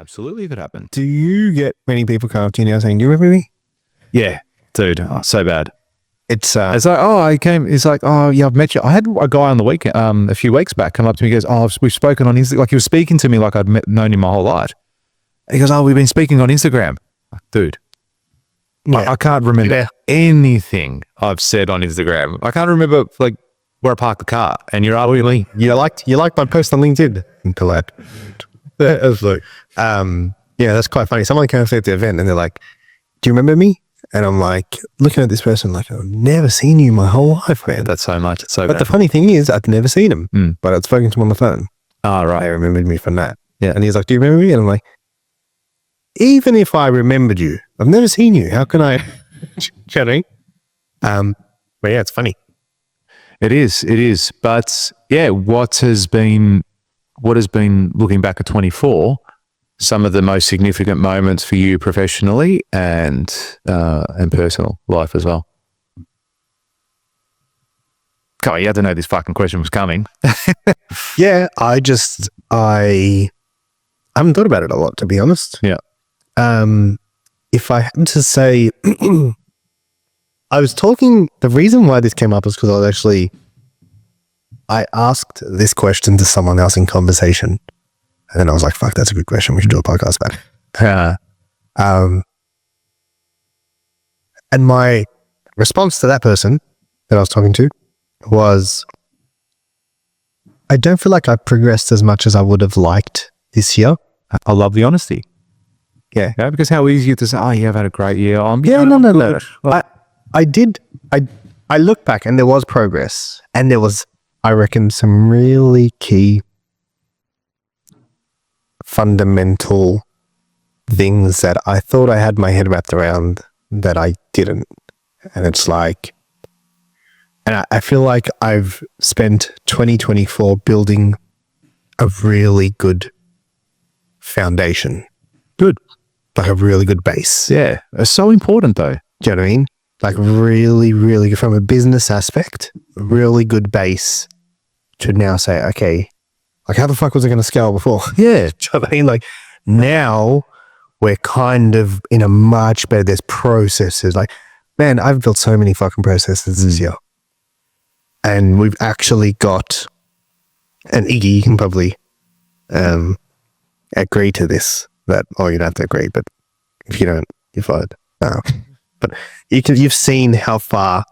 Absolutely, if it happened. Do you get many people come up to you now saying, "Do you remember me?" Yeah, dude, so bad. It's like, oh, I came. It's like, oh, yeah, I've met you. I had a guy on the weekend, a few weeks back, come up to me. He goes, oh, we've spoken on Instagram. Like he was speaking to me like I'd known him my whole life. He goes, oh, we've been speaking on Instagram. Dude, I can't remember anything I've said on Instagram. I can't remember like where I parked the car. And you're arguing, you liked my post on LinkedIn until that. That was like, yeah, that's quite funny. Someone came up at the event and they're like, "Do you remember me?" And I'm like, looking at this person, like, I've never seen you my whole life, man. That's so much. It's so But bad. the funny thing is, I've never seen him, but I'd spoken to him on the phone. Oh, right. They remembered me from that. Yeah. And he's like, "Do you remember me?" And I'm like, even if I remembered you, I've never seen you. How can I? But yeah, it's funny. It is. But yeah, what has been looking back at 24, some of the most significant moments for you professionally and personal life as well? Come on, you had to know this fucking question was coming. Yeah, I haven't thought about it a lot, to be honest. Yeah. If I had to say, the reason why this came up is because I asked this question to someone else in conversation. And then I was like, fuck, that's a good question. We should do a podcast about it. And my response to that person that I was talking to was, I don't feel like I've progressed as much as I would have liked this year. I love the honesty. Yeah. Because how easy to say, oh, yeah, I've had a great year. No. I look back and there was progress, and there was, I reckon, some really key fundamental things that I thought I had my head wrapped around that I didn't. And it's like, and I feel like I've spent 2024 building a really good foundation. Good. Like a really good base. Yeah. It's so important though. Do you know what I mean? Like really, really good from a business aspect, really good base to now say, okay, like how the fuck was it going to scale before? Yeah. Do you know what I mean? Like now we're kind of in a much better, there's processes. Like, man, I've built so many fucking processes this year. And we've actually got, and Iggy, you can probably agree to this, that, oh, you don't have to agree, but if you don't, you're fired. But you've seen how far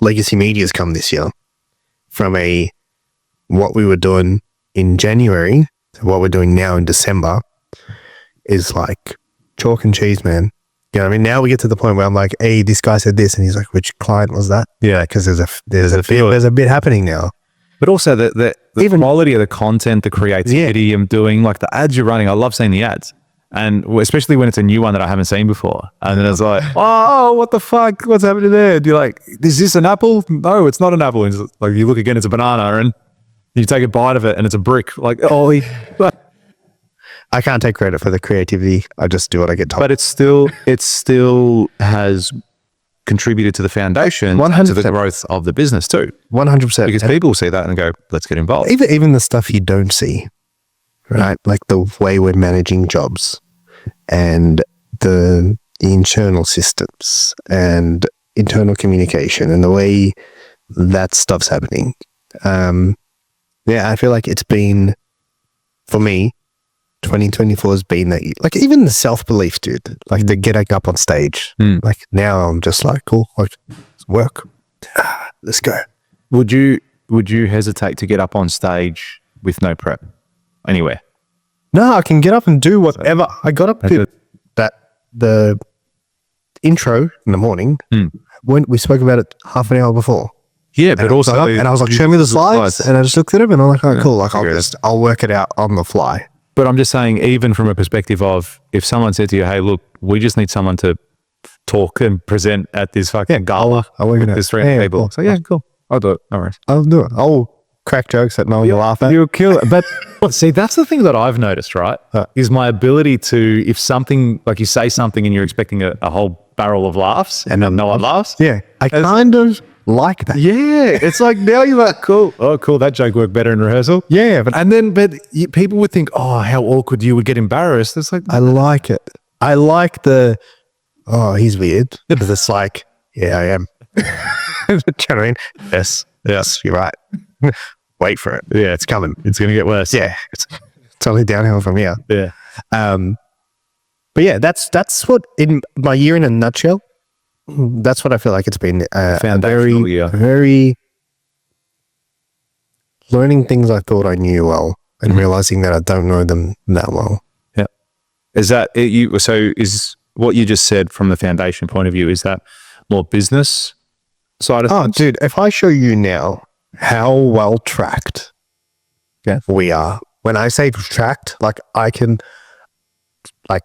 legacy media's come this year from what we were doing in January to what we're doing now in December is like chalk and cheese, man. You know what I mean? Now we get to the point where I'm like, hey, this guy said this, and he's like, which client was that? Yeah, because there's a bit happening now. But also the quality of the content, the creativity I'm doing, like the ads you're running. I love seeing the ads. And especially when it's a new one that I haven't seen before. And then it's like, oh, what the fuck? What's happening there? And you're like, is this an apple? No, it's not an apple. And it's like you look again, it's a banana, and you take a bite of it and it's a brick. Like, oh, I can't take credit for the creativity. I just do what I get told. But it still has contributed to the foundation, 100%. To the growth of the business too. 100%. Because people see that and go, let's get involved. Even the stuff you don't see, right? Like the way we're managing jobs and the internal systems and internal communication and the way that stuff's happening. Yeah, I feel like it's been, for me, 2024 has been that, like even the self-belief, dude, like the getting up on stage. Like now I'm just like, cool, like let's work. Let's go. Would you hesitate to get up on stage with no prep anywhere? No, I can get up and do whatever. I got up to the intro in the morning when we spoke about it half an hour before. Yeah, but also, and I was like, show me the slides, and I just looked at them and I'm like, oh, cool. Like I'll work it out on the fly. But I'm just saying, even from a perspective of if someone said to you, hey, look, we just need someone to talk and present at this fucking gala. I'll work it out. There's 300 people. So yeah, cool. I'll do it. No worries. I'll do it. I'll crack jokes that no one will laugh at. You'll kill it. But see, that's the thing that I've noticed, right? Is my ability to, if something, like you say something and you're expecting a whole barrel of laughs and no one laughs. Yeah. I kind of like that. Yeah, it's like now you're like, cool. Oh, cool. That joke worked better in rehearsal. Yeah, but People would think, oh, how awkward, you would get embarrassed. It's like, I like it. I like oh, he's weird. Because it's like, yeah, I am. Do you know what I mean? Yes, you're right. Wait for it. yeah, it's coming. It's going to get worse. Yeah, it's only downhill from here. Yeah. But yeah, that's what, in my year in a nutshell, that's what I feel like it's been. A Foundational year. very learning things I thought I knew well and realizing that I don't know them that well. Yeah. Is that it? So is what you just said from the foundation point of view, is that more business side of things? Dude, if I show you now how well tracked we are, when I say tracked, like I can, like,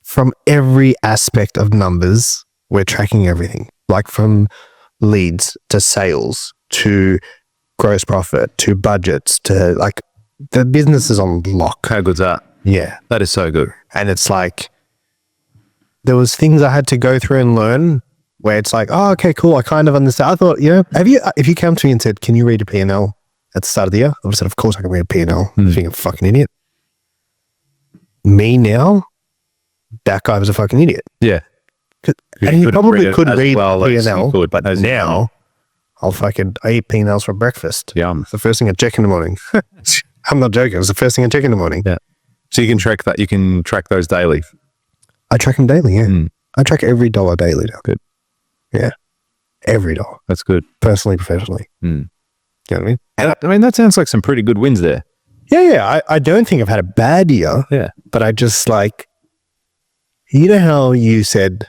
from every aspect of numbers, we're tracking everything, like from leads to sales to gross profit to budgets to, like, the business is on lock. How good's that? Yeah. That is so good. And it's like, there was things I had to go through and learn where it's like, oh, okay, cool. I kind of understand. I thought, if you come to me and said, can you read a P&L at the start of the year? I would have said, of course I can read a P&L. I think I'm a fucking idiot. Me now, that guy was a fucking idiot. Yeah. And he probably could read well P&L, but as now I eat P&Ls for breakfast. Yum. It's the first thing I check in the morning. I'm not joking. It's the first thing I check in the morning. Yeah. So you can track that. You can track those daily. I track them daily, yeah. I track every dollar daily now. Good. Yeah. Every dollar. That's good. Personally, professionally. You know what I mean? And I mean, that sounds like some pretty good wins there. Yeah. I don't think I've had a bad year. Yeah. But I just, like, you know how you said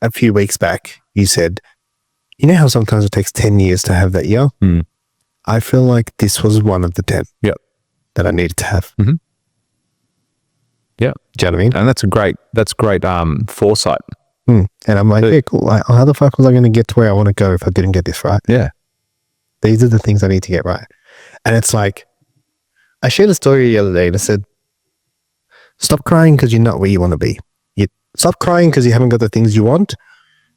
a few weeks back, you said, you know how sometimes it takes 10 years to have that year? I feel like this was one of the 10 that I needed to have. Yeah. Do you know what I mean? And that's great foresight. And I'm like, yeah, cool. Like, how the fuck was I going to get to where I want to go if I didn't get this right? Yeah. These are the things I need to get right. And it's like, I shared a story the other day and I said, stop crying because you're not where you want to be. Stop crying because you haven't got the things you want.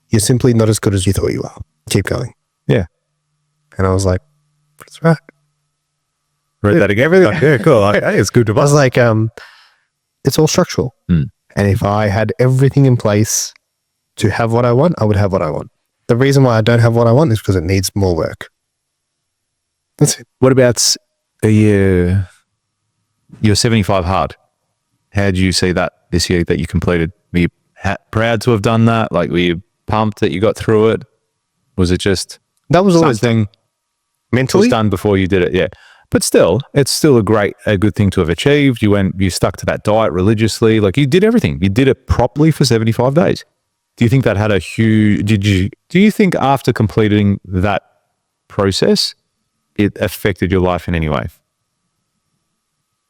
You're simply not as good as you thought you are. Keep going. Yeah. And I was like, that's right. Read that again. Yeah, cool. Hey, it's good to I was like, it's all structural. And if I had everything in place to have what I want, I would have what I want. The reason why I don't have what I want is because it needs more work. That's it. What about your 75 hard? How do you see that this year that you completed? Were you proud to have done that? Like, were you pumped that you got through it? Was it just That was always something mentally was done before you did it? Yeah. But still, it's still a good thing to have achieved. You stuck to that diet religiously. Like, you did everything. You did it properly for 75 days. Do you think that had a huge, do you think after completing that process, it affected your life in any way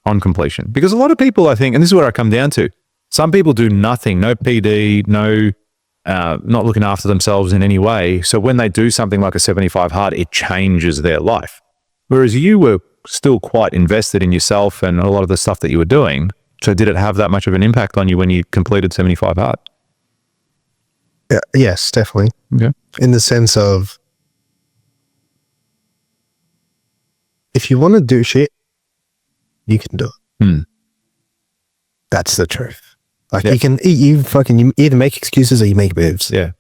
on completion? Because a lot of people, I think, and this is where I come down to, some people do nothing, no PD, not looking after themselves in any way. So when they do something like a 75 hard, it changes their life. Whereas you were still quite invested in yourself and a lot of the stuff that you were doing. So did it have that much of an impact on you when you completed 75 hard? Yes, definitely. Okay. In the sense of, if you want to do shit, you can do it. That's the truth. Like, you can, you either make excuses or you make moves. Yeah.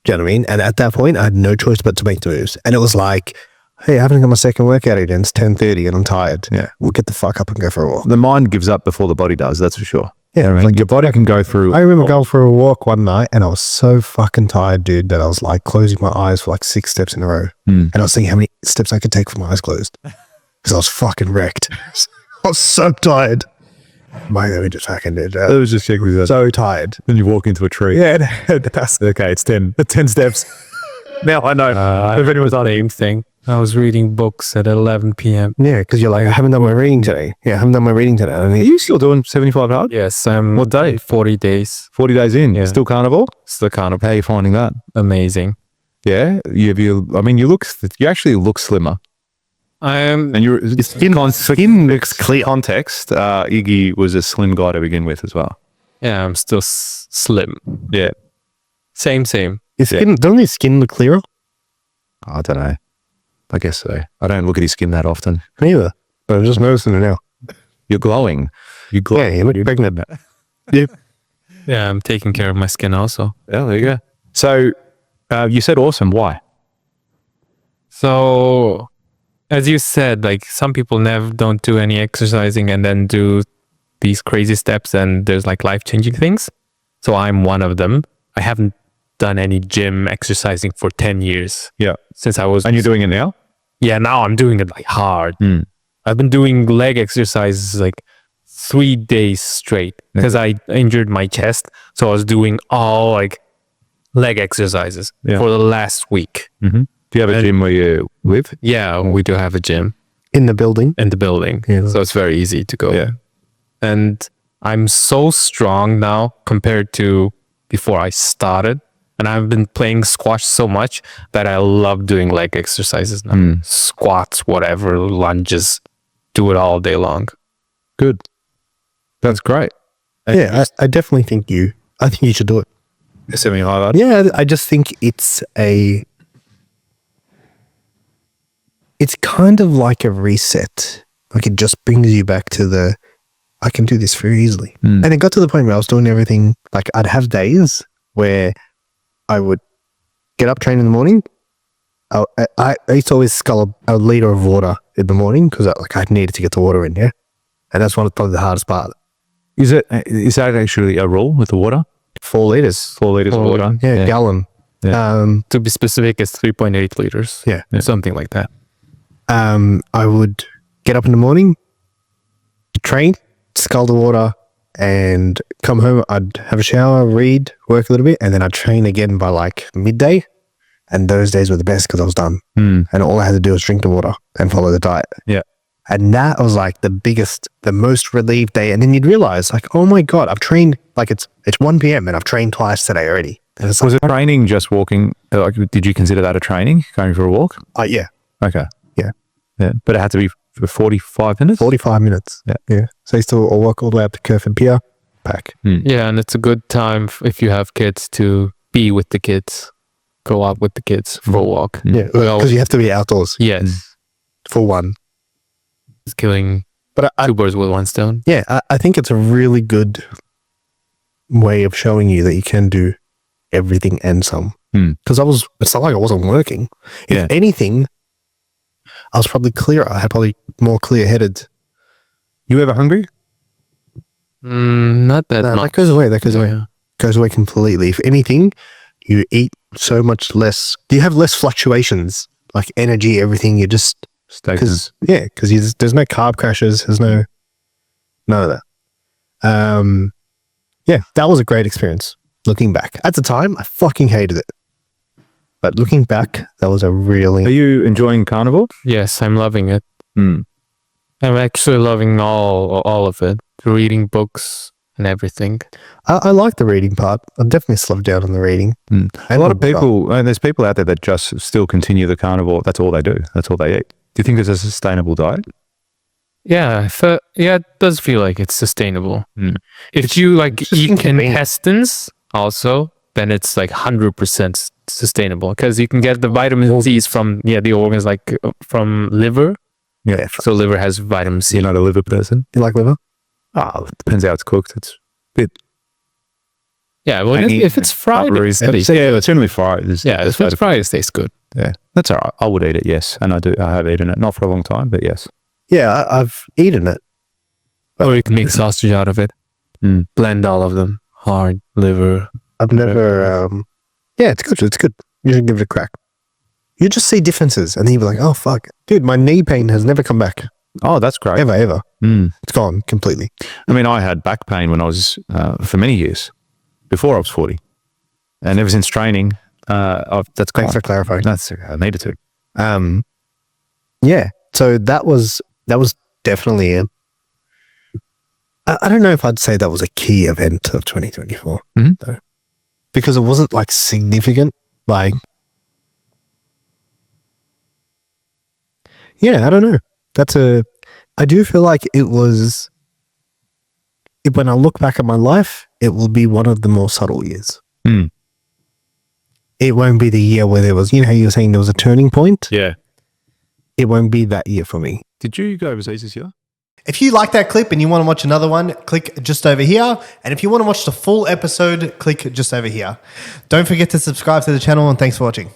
Do you know what I mean? And at that point, I had no choice but to make the moves. And it was like, hey, I haven't got my second workout yet. It's 10:30 and I'm tired. Yeah. We'll get the fuck up and go for a walk. The mind gives up before the body does, that's for sure. Yeah. Like, your body can go through. I remember going for a walk one night and I was so fucking tired, dude, that I was like closing my eyes for like 6 steps in a row. And I was thinking how many steps I could take with my eyes closed. Because I was fucking wrecked. I was so tired. My we just fucking did. It was just So tired. Then you walk into a tree. Yeah. That's Okay, it's 10 steps. Now I know. If anyone's on same thing. I was reading books at 11 p.m. Yeah, because you're like, I haven't done my reading today. Yeah, I haven't done my reading today. I Are mean, you still doing 75 hard? Yes, What day? 40 days. 40 days in. Yeah. Still carnivore? Still kind of How are you finding that? amazing. Yeah. You actually look slimmer. And your skin looks clear. Context, Iggy was a slim guy to begin with as well. Yeah, I'm still slim. Yeah. Same. Doesn't his skin look clearer? I don't know. I guess so. I don't look at his skin that often. Neither. But I'm just noticing it now. You're glowing. You glow. Yeah, you look pregnant. Yep. Yeah, I'm taking care of my skin also. Yeah, there you go. So you said awesome. Why? So, as you said, like some people never don't do any exercising and then do these crazy steps and there's like life-changing things. So I'm one of them. I haven't done any gym exercising for 10 years. Yeah. Since I was... And you're doing it now? Yeah, now I'm doing it like hard. I've been doing leg exercises like 3 days straight because I injured my chest. So I was doing all like leg exercises for the last week. Mm-hmm. Do you have a gym where you live? Yeah, we do have a gym In the building. in the building. Yeah. So it's very easy to go. Yeah. And I'm so strong now compared to before I started. And I've been playing squash so much that I love doing leg exercises now. Squats, whatever, lunges, do it all day long. Good. That's great. Yeah, I definitely think you should do it. Something like that. Yeah, I just think it's kind of like a reset. Like it just brings you back to I can do this very easily. And it got to the point where I was doing everything, like I'd have days where I would get up, train in the morning. I used to always scull a liter of water in the morning because I needed to get the water in, yeah? And that's probably the hardest part. Is that actually a rule with the water? 4 liters. 4 liters of water? Yeah, gallon. To be specific, it's 3.8 liters. Yeah. Something like that. I would get up in the morning, train, scull the water, and come home. I'd have a shower, read, work a little bit, and then I'd train again by like midday. And those days were the best because I was done. And all I had to do was drink the water and follow the diet. Yeah. And that was like the most relieved day. And then you'd realize like, oh my God, I've trained, like it's 1 p.m. and I've trained twice today already. And it's Was it training just walking? Like, did you consider that a training, going for a walk? yeah, Okay. Yeah. Yeah. But it had to be for 45 minutes? 45 minutes. Yeah. So I used to walk all the way up to Curfin Pier, back. Yeah, and it's a good time if you have kids to be with the kids. Go out with the kids for a walk. Yeah, because you have to be outdoors Yes. for one. It's killing But two birds with one stone. Yeah, I think it's a really good way of showing you that you can do everything and some. Because it's not like I wasn't working. Yeah. If anything, I was probably clearer. I had probably more clear-headed. You ever hungry? Not that No, much. that goes away. That goes away. Yeah. Goes away completely. If anything, you eat so much less. You have less fluctuations, like energy, everything. You just Stagnant. because there's no carb crashes. There's none of that. Yeah, that was a great experience. Looking back, at the time, I fucking hated it. But looking back, that was a Are really you enjoying carnivore? Yes, I'm loving it. Mm. I'm actually loving all of it. Reading books and everything. I like the reading part. I definitely slowed down on the reading. A lot of people, and there's people out there that just still continue the carnivore. That's all they do. That's all they eat. Do you think there's a sustainable diet? Yeah, it does feel like it's sustainable. If you like just eat inconvenient. intestines also, then it's like 100% sustainable because you can get the vitamin C's from the organs like from liver. Yeah. So liver has vitamin C. You're not a liver person? You like liver? It depends how it's cooked. It's a bit Yeah, well, tangy, if it's fried, buttery. it's Yeah, it's generally fried. if it's fried, it tastes good. Yeah, that's all right. I would eat it, yes. And I have eaten it. Not for a long time, but yes. Yeah, I've eaten it. Or you can make sausage out of it. Blend all of them. Hard, liver. I've never. Yeah, it's good. It's good. You should give it a crack. You just see differences, and then you'll be like, "Oh fuck, dude, my knee pain has never come back Oh, that's great. ever. Mm. It's gone completely." I mean, I had back pain when I was, for many years, before I was 40. And ever since training, that's gone. Thanks for clarifying. That's, I needed to. Yeah, so that was definitely it. I don't know if I'd say that was a key event of 2024, though, because it wasn't like significant. Like, yeah, I don't know. I do feel like it was. When I look back at my life, it will be one of the more subtle years. it won't be the year where there was, you were saying there was a turning point. Yeah. It won't be that year for me. Did you go overseas this year? If you like that clip and you want to watch another one, click just over here. And if you want to watch the full episode, click just over here. Don't forget to subscribe to the channel, and thanks for watching.